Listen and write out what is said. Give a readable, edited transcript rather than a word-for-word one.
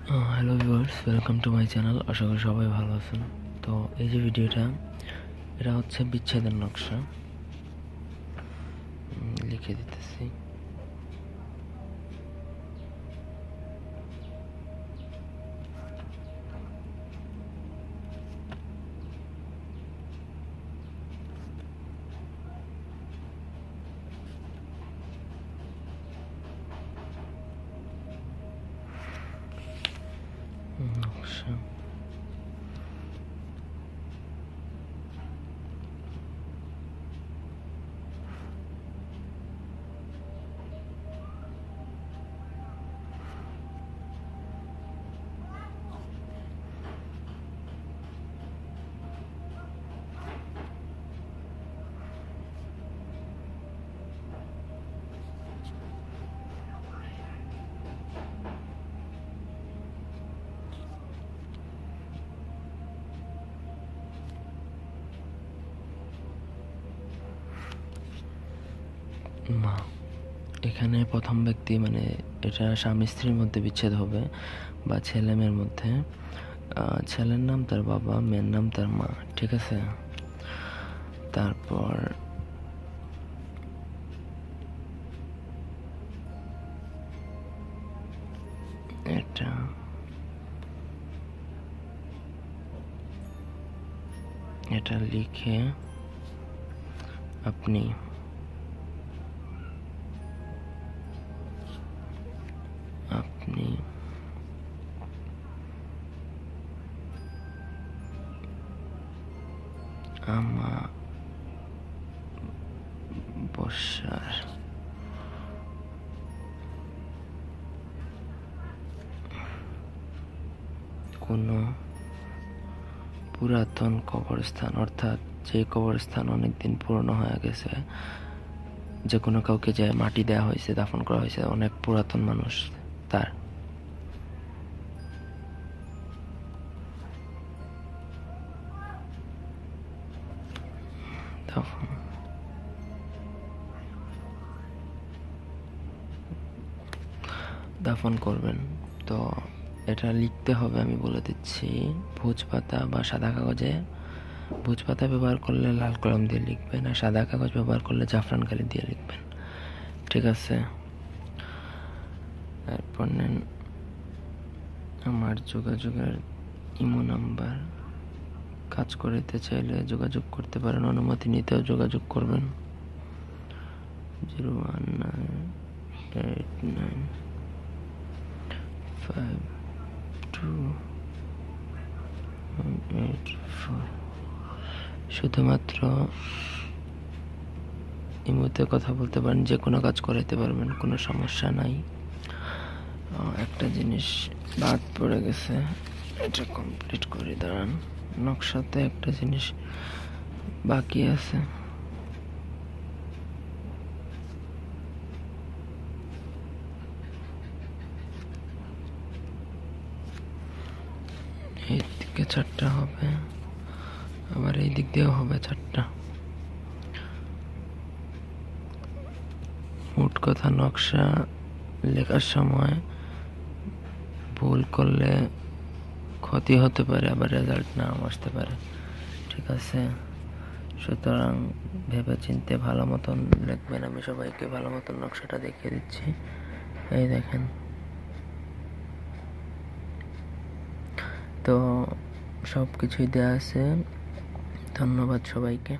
Hello viewers, welcome to my channel. আশা করি সবাই ভালো আছেন। তো এই যে ভিডিওটা, এটা হচ্ছে বিচ্ছেদের নকশা। লিখে দিতেছি। নকশা মা। এখানে প্রথম ব্যক্তি, মানে এটা স্বামী স্ত্রীর মধ্যে বিচ্ছেদ হবে বা ছেলে মেয়ের মধ্যে। ছেলের নাম তার বাবা, মেয়ের নাম তার মা, ঠিক আছে? তারপর এটা লিখে আপনি আমার বসার কোনো পুরাতন কবরস্থান, অর্থাৎ যে কবরস্থান অনেকদিন পুরনো হয়ে গেছে, যে কোনো কাউকে যে মাটি দেওয়া হয়েছে, দাফন করা হয়েছে, অনেক পুরাতন মানুষ, তার দাফন করবেন। তো এটা লিখতে হবে, আমি বলে দিচ্ছি। ভোজ পাতা বা সাদা কাগজে, ভোজ পাতা ব্যবহার করলে লাল কলম দিয়ে লিখবেন, আর সাদা কাগজ ব্যবহার করলে জাফরান কালি দিয়ে লিখবেন, ঠিক আছে? তারপর নেন আমার যোগাযোগের ইমো নাম্বার। কাজ করতে চাইলে যোগাযোগ করতে পারেন, অনুমতি নিতেও যোগাযোগ করবেন। 019895284। শুধুমাত্র ইমোতে কথা বলতে পারেন, যে কোনো কাজ করাইতে পারবেন, কোনো সমস্যা নাই। একটা জিনিস বাদ পড়ে গেছে, এটা কমপ্লিট করে দাঁড়ান। নকশাতে একটা জিনিস বাকি আছে। এই দিকে 4টা হবে, আবার এই দিক দিয়েও হবে 4টা। মোট কথা, নকশা লেখার সময় ভুল করলে ক্ষতি হতে পারে, আবার রেজাল্ট নাও আসতে পারে, ঠিক আছে? সুতরাং ভেবে চিন্তে ভালো মতন লিখবেন। আমি সবাইকে ভালো মতন নকশাটা দেখিয়ে দিচ্ছি। এই দেখেন। তো সব কিছুই দেওয়া আছে। ধন্যবাদ সবাইকে।